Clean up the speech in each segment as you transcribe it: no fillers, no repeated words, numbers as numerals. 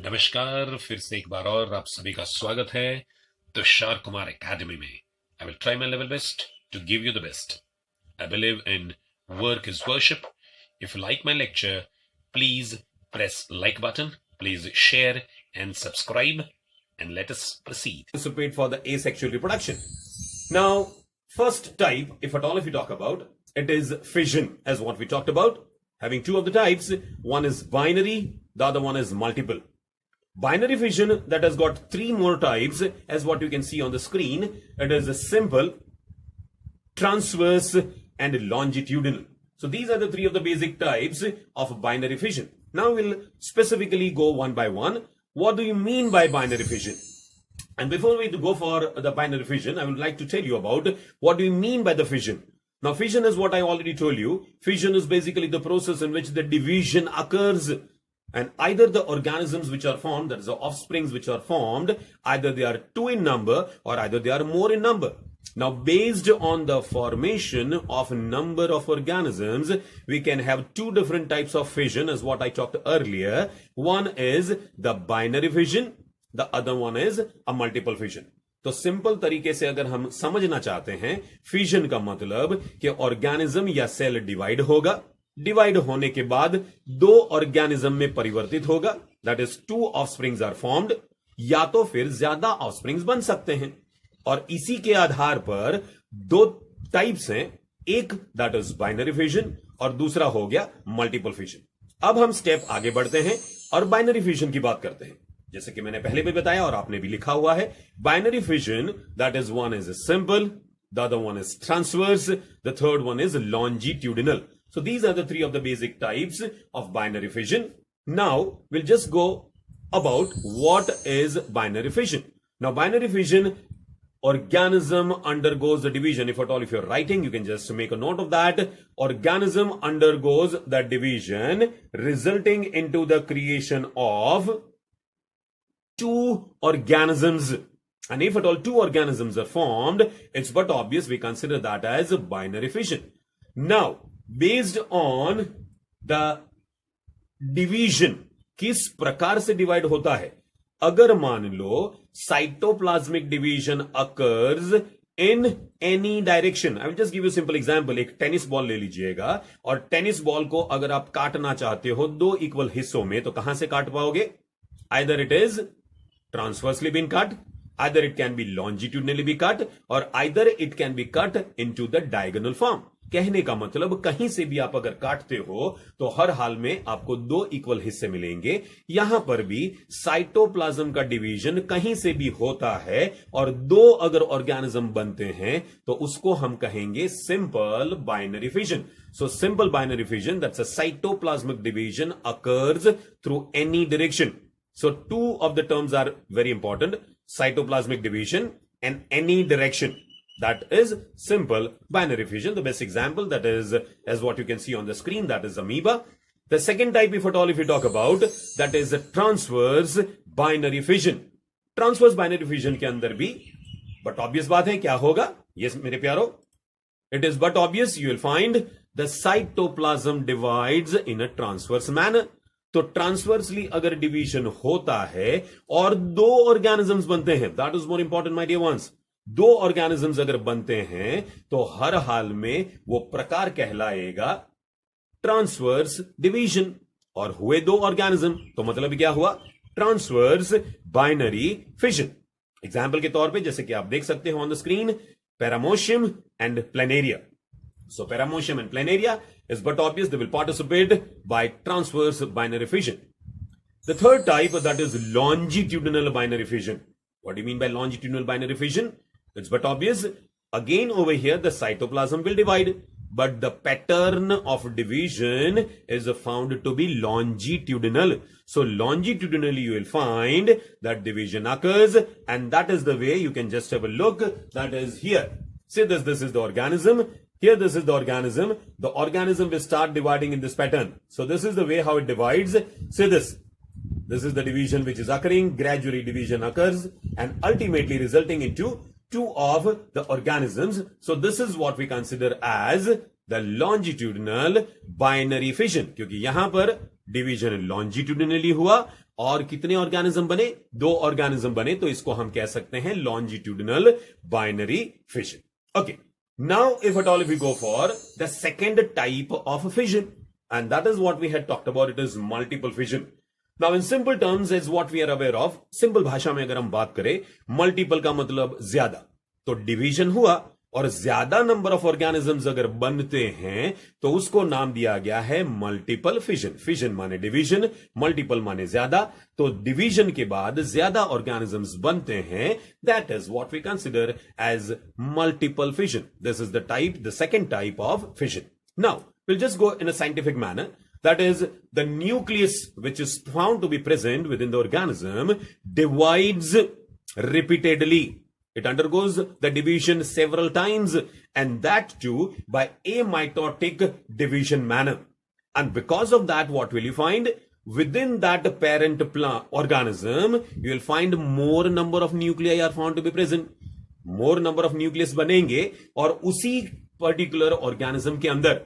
नमस्कार। फिर से एक बार और आप सभी का स्वागत है तुषार कुमार एकेडमी में। I will try my level best to give you the best. I believe in work is worship. If you like my lecture, please press like button, please share and subscribe, and let us proceed. Participate for the asexual reproduction. Now, first type, if at all if we talk about, it is fission, as what we talked about, having two of the types. One is binary, the other one is multiple. Binary fission that has got three more types, as what you can see on the screen. It is a simple, transverse, and longitudinal. So these are the three of the basic types of binary fission. Now we'll specifically go one by one. What do you mean by binary fission? And before we go for the binary fission, I would like to tell you about what do you mean by the fission. Now fission is what I already told you. Fission is basically the process in which the division occurs. And either the organisms which are formed, that is the offsprings which are formed, either they are two in number or either they are more in number. Now, based on the formation of a number of organisms, we can have two different types of fission, as what I talked earlier. One is the binary fission, the other one is a multiple fission. तो simple तरीके से अगर हम समझना चाहते हैं, fission का मतलब कि ऑर्गेनिज्म या सेल डिवाइड होगा, डिवाइड होने के बाद दो ऑर्गेनिज्म में परिवर्तित होगा, that is two offsprings are formed, या तो फिर ज्यादा ऑफस्प्रिंग्स बन सकते हैं। और इसी के आधार पर दो टाइप्स हैं, एक दैट इज बाइनरी फिजन और दूसरा हो गया मल्टीपल फिजन। अब हम स्टेप आगे बढ़ते हैं और बाइनरी फिजन की बात करते हैं। जैसे कि मैंने पहले भी बताया और आपने भी लिखा हुआ है, binary fission that is one is simple, the other one is transverse, the third one is longitudinal. So these are the three of the basic types of binary fission. Now we'll just go about what is binary fission. Now binary fission, organism undergoes the division. If at all if you're writing, you can just make a note of that. Organism undergoes the division resulting into the creation of two organisms. And if at all two organisms are formed, it's but obvious we consider that as binary fission. Now based on the division, किस प्रकार से divide होता है। अगर मान लो cytoplasmic division occurs in any direction, I will just give you simple example. एक tennis ball ले लीजिएगा और टेनिस बॉल को अगर आप काटना चाहते हो दो इक्वल हिस्सों में, तो कहां से काट पाओगे? Either it is transversely been cut, either it can be longitudinally be cut, और either it can be cut into the diagonal form. कहने का मतलब कहीं से भी आप अगर काटते हो तो हर हाल में आपको दो इक्वल हिस्से मिलेंगे। यहां पर भी साइटोप्लाज्म का डिवीजन कहीं से भी होता है और दो अगर ऑर्गेनिज्म बनते हैं तो उसको हम कहेंगे simple binary fission. So simple binary fission, that's a cytoplasmic division occurs through any direction. So two of the terms are very important, cytoplasmic division and any direction. That is simple binary fission. The best example that is, as what you can see on the screen, that is amoeba. The second type, if at all if you talk about, that is a transverse binary fission. Transverse binary fission के अंदर भी but obvious बात है, क्या होगा? Yes मेरे प्यारो, it is but obvious you will find the cytoplasm divides in a transverse manner. तो ट्रांसवर्सली अगर डिवीजन होता है और दो ऑर्गेनिजम्स बनते हैं, that is more important my dear ones, दो ऑर्गेनिजम्स अगर बनते हैं तो हर हाल में वो प्रकार कहलाएगा ट्रांसवर्स डिवीजन। और हुए दो ऑर्गेनिज्म तो मतलब क्या हुआ? Transverse binary fission. एग्जाम्पल के तौर पे जैसे कि आप देख सकते हो on the screen, paramecium and planaria. So paramecium and planaria is but obvious they will participate by transverse binary fission. The third type, that is longitudinal binary fission. What do you mean by longitudinal binary fission? It's but obvious. Again over here the cytoplasm will divide, but the pattern of division is found to be longitudinal. So longitudinally you will find that division occurs, and that is the way you can just have a look. That is here. See this is the organism. Here this is the organism. The organism will start dividing in this pattern. So this is the way how it divides. See this. This is the division which is occurring. Gradually division occurs and ultimately resulting into two of the organisms. So this is what we consider as the longitudinal binary fission. क्योंकि यहां पर division लॉन्जिट्यूडिनली हुआ और कितने organism बने? 2 organism बने, तो इसको हम कह सकते हैं longitudinal binary fission. Okay, now if at all we go for the second type of fission, and that is what we had talked about, it is multiple fission. Now in simple terms is what we are aware of, simple भाषा में अगर हम बात करें, multiple का मतलब ज्यादा, तो डिवीजन हुआ और ज्यादा नंबर ऑफ ऑर्गेनिजम्स अगर बनते हैं तो उसको नाम दिया गया है मल्टीपल फिजन। फिजन माने डिवीजन, मल्टीपल माने ज्यादा, तो डिवीजन के बाद ज्यादा ऑर्गेनिजम्स बनते हैं, that is what we consider as multiple fission. This is the type, the second type of fission. Now we'll just go in a scientific manner. That is, the nucleus which is found to be present within the organism divides repeatedly. It undergoes the division several times, and that too by amitotic division manner. And because of that, what will you find? Within that parent organism, you will find more number of nuclei are found to be present. More number of nucleus बनेंगे और उसी particular organism के अंदर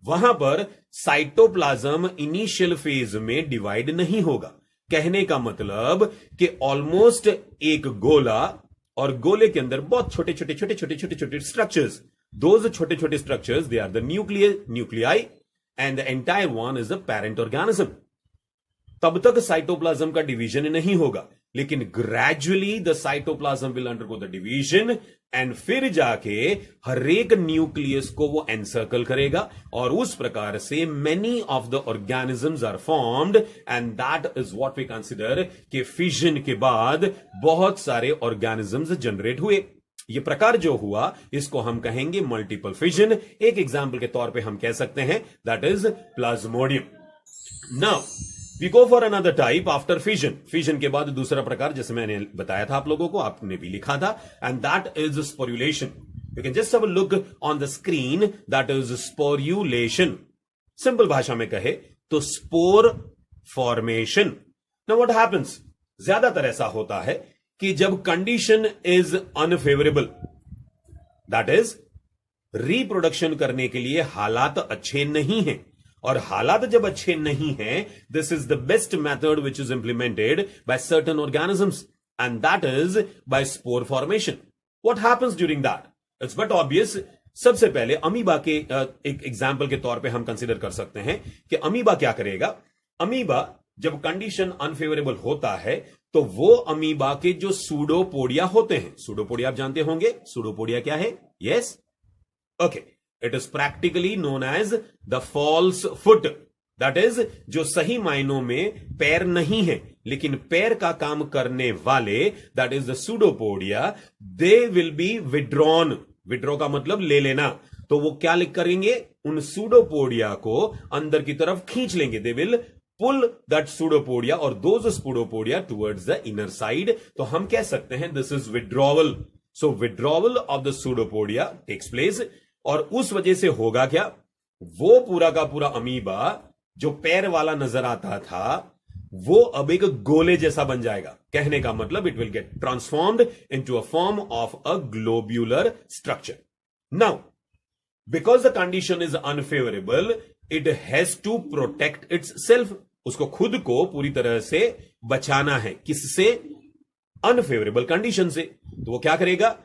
वहां पर cytoplasm initial phase में divide नहीं होगा। कहने का मतलब कि ऑलमोस्ट एक गोला और गोले के अंदर बहुत छोटे छोटे छोटे छोटे छोटे छोटे स्ट्रक्चर्स, दोज छोटे छोटे structures they are the nuclei and the entire one is the parent organism. तब तक साइटोप्लाज्म का डिवीजन नहीं होगा, लेकिन gradually the cytoplasm will undergo the division and फिर जाके हर एक न्यूक्लियस को वो एनसर्कल करेगा और उस प्रकार से many of the organisms are formed, and that is what we consider कि फिजन के बाद बहुत सारे ऑर्गेनिजम्स जनरेट हुए। ये प्रकार जो हुआ इसको हम कहेंगे मल्टीपल फिजन। एक एग्जांपल के तौर पे हम कह सकते हैं that is plasmodium. Now we go for another type after fission. Fission के बाद दूसरा प्रकार जैसे मैंने बताया था आप लोगों को, आपने भी लिखा था, and that is sporulation. You can just have a look on the screen, that is sporulation. Simple भाषा में कहे तो spore formation. Now what happens, ज्यादातर ऐसा होता है कि जब condition is unfavourable, that is reproduction करने के लिए हालात अच्छे नहीं हैं, और हालात जब अच्छे नहीं हैं, this is the best method which is implemented by certain organisms, and that is by spore formation. What happens during that? It's but obvious. सबसे पहले अमीबा के एक एग्जाम्पल के तौर पे हम कंसिडर कर सकते हैं कि अमीबा क्या करेगा। अमीबा जब कंडीशन अनफेवरेबल होता है तो वो अमीबा के जो सूडोपोडिया होते हैं, सूडोपोडिया आप जानते होंगे, सूडोपोडिया क्या है? Yes, okay, it is practically known as the false foot. That is जो सही मायनों में पैर नहीं है लेकिन पैर का काम करने वाले, that is the pseudopodia, they will be withdrawn. Withdraw का मतलब ले लेना, तो वो क्या करेंगे, उन सूडोपोडिया को अंदर की तरफ खींच लेंगे। They will pull that pseudopodia और those pseudopodia towards the inner side. तो हम कह सकते हैं this is withdrawal. So withdrawal of the pseudopodia takes place, और उस वजह से होगा क्या, वो पूरा का पूरा अमीबा जो पैर वाला नजर आता था वो अब एक गोले जैसा बन जाएगा। कहने का मतलब it will get transformed into a form of a globular structure. Now because the condition is unfavourable, it has to protect itself. उसको खुद को पूरी तरह से बचाना है, किससे? अनफेवरेबल कंडीशन से। तो वो क्या करेगा,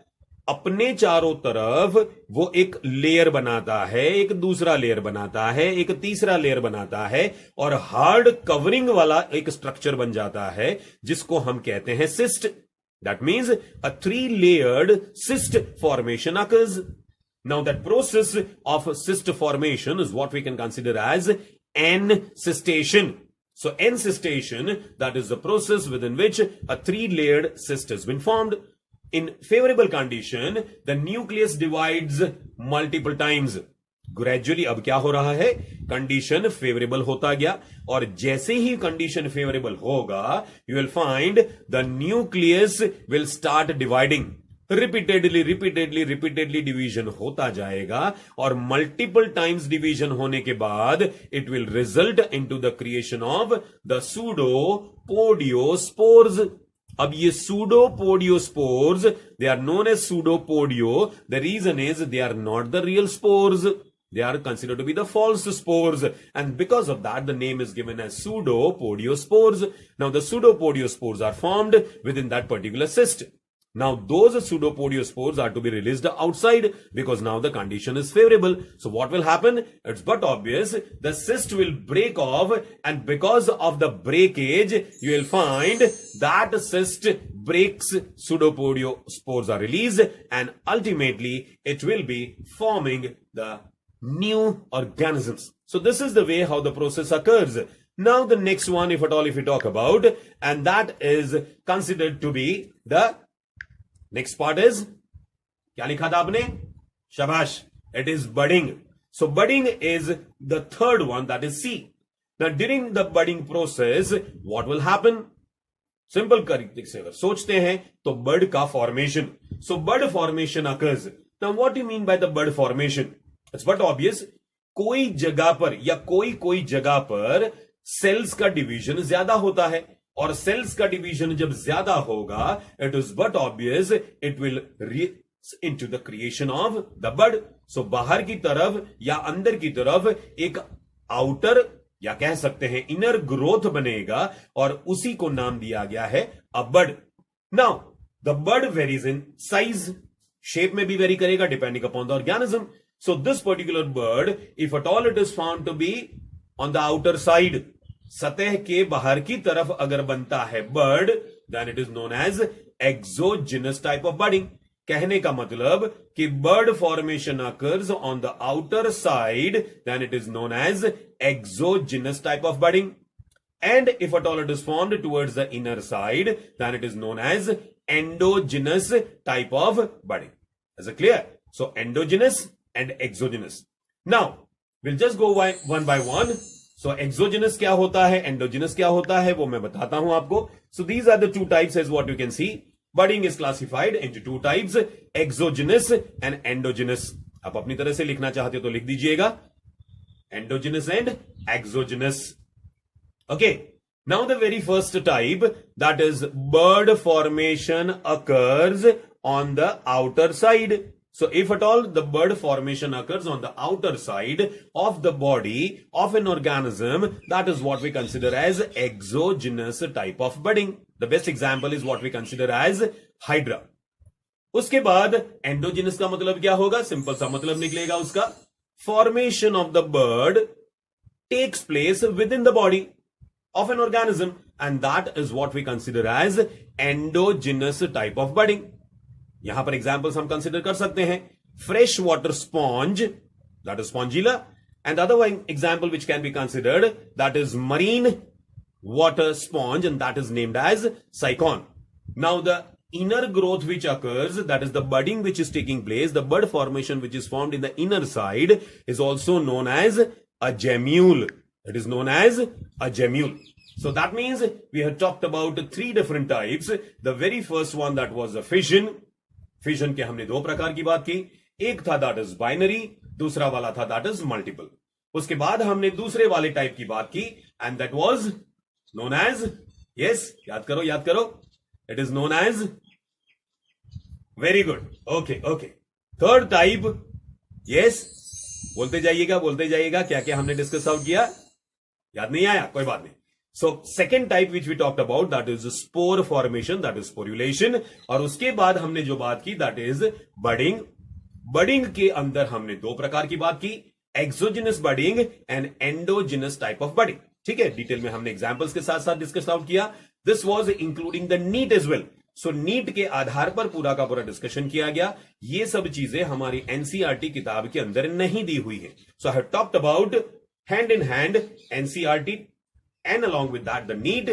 अपने चारों तरफ वो एक लेयर बनाता है, एक दूसरा लेयर बनाता है, एक तीसरा लेयर बनाता है, और हार्ड कवरिंग वाला एक स्ट्रक्चर बन जाता है जिसको हम कहते हैं cyst. That means a 3 layered cyst formation occurs. Now that process of cyst formation is what we can consider as encystation. So encystation, that is the process within which a 3-layered cyst has been formed. In favorable condition, the nucleus divides multiple times. Gradually अब क्या हो रहा है, condition favourable होता गया, और जैसे ही कंडीशन फेवरेबल होगा, you will find the nucleus will start dividing. Repeatedly division होता जाएगा, और मल्टीपल टाइम्स डिवीजन होने के बाद it will result into the creation of the pseudopodiospores. अब ये pseudopodiospores, they are known as pseudopodio, the reason is they are not the real spores. They are considered to be the false spores, and because of that, the name is given as pseudopodiospores. Now, the pseudopodiospores are formed within that particular cyst. Now, those pseudopodiospores are to be released outside because now the condition is favorable. So, what will happen? It's but obvious. The cyst will break off, and because of the breakage, you will find that cyst breaks, pseudopodiospores are released, and ultimately it will be forming the new organisms. So, this is the way how the process occurs. Now, the next one, if at all, if we talk about, and that is considered to be the next part is, क्या लिखा था आपने? शाबाश. It is budding. So budding is the third one, that is C. Now during the budding process, what will happen? Simple तरीके से अगर सोचते हैं तो bud का formation. So bud formation occurs. Now what do you mean by the bud formation? It's but obvious. कोई जगह पर या कोई जगह पर सेल्स का डिवीजन ज्यादा होता है, और सेल्स का डिवीजन जब ज्यादा होगा, it is but obvious it will into the creation of the bud. So बाहर की तरफ या अंदर की तरफ एक आउटर या कह सकते हैं इनर ग्रोथ बनेगा, और उसी को नाम दिया गया है a bud. Now the bud varies in size, shape में भी वेरी करेगा depending upon the organism. So this particular bird, if at all it is found to be on the outer side, सतह के बाहर की तरफ अगर बनता है bird, then it is known as exogenous type of budding. कहने का मतलब कि bird formation occurs on the outer side, then it is known as exogenous type of budding. And if at all it is formed towards the inner side, then it is known as endogenous type of budding. Is it clear? So endogenous and exogenous. Now will just go one by one. So exogenous क्या होता है, endogenous क्या होता है, वो मैं बताता हूं आपको. So these are the two types as what you can see. Budding is classified into two types, exogenous and endogenous. आप अपनी तरह से लिखना चाहते हो तो लिख दीजिएगा, endogenous and exogenous. Okay, now the very first type, that is bird formation occurs on the outer side. So if at all the bud formation occurs on the outer side of the body of an organism, that is what we consider as exogenous type of budding. The best example is what we consider as hydra. उसके बाद endogenous का मतलब क्या होगा? Simple सा मतलब निकलेगा उसका, formation of the bud takes place within the body of an organism, and that is what we consider as endogenous type of budding. यहां पर एग्जाम्पल्स हम कंसिडर कर सकते हैं, fresh water sponge, that is spongilla, and other example which can be considered, that is marine water sponge, and that is named as sycon. Now the inner growth which occurs, that is the budding which is taking place, the bud formation which is formed in the inner side is also known as a gemule. It is known as a gemule. So that means we have talked about three different types. The very first one, that was a fission. Fission के हमने दो प्रकार की बात की. एक था that is binary, दूसरा वाला था दैट इज मल्टीपल. उसके बाद हमने दूसरे वाले टाइप की बात की, and that was known as, yes, याद करो, it is known as, very good, okay. Third type, yes, बोलते जाइएगा क्या क्या हमने डिस्कस आउट किया, याद नहीं आया, कोई बात नहीं. So second type which we talked about, that is spore formation, that is sporulation. और उसके बाद हमने जो बात की, that is budding. Budding के अंदर हमने दो प्रकार की बात की, exogenous budding and endogenous type of budding. ठीक है, डिटेल में हमने एग्जांपल्स के साथ साथ डिस्कस आउट किया. This was including the NEET as well. So NEET के आधार पर पूरा का पूरा डिस्कशन किया गया. ये सब चीजें हमारी एनसीईआरटी किताब के अंदर नहीं दी हुई है. So I have talked about hand in hand NCERT and along with that the need.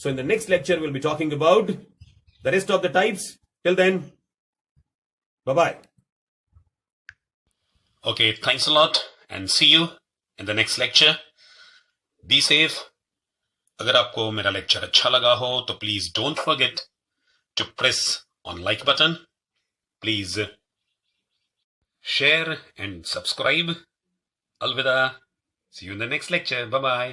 So in the next lecture we'll be talking about the rest of the types. Till then, bye bye. Okay, thanks a lot and see you in the next lecture. Be safe. अगर आपको मेरा lecture अच्छा लगा हो तो please don't forget to press on like button. Please share and subscribe. Alvida. See you in the next lecture. Bye bye.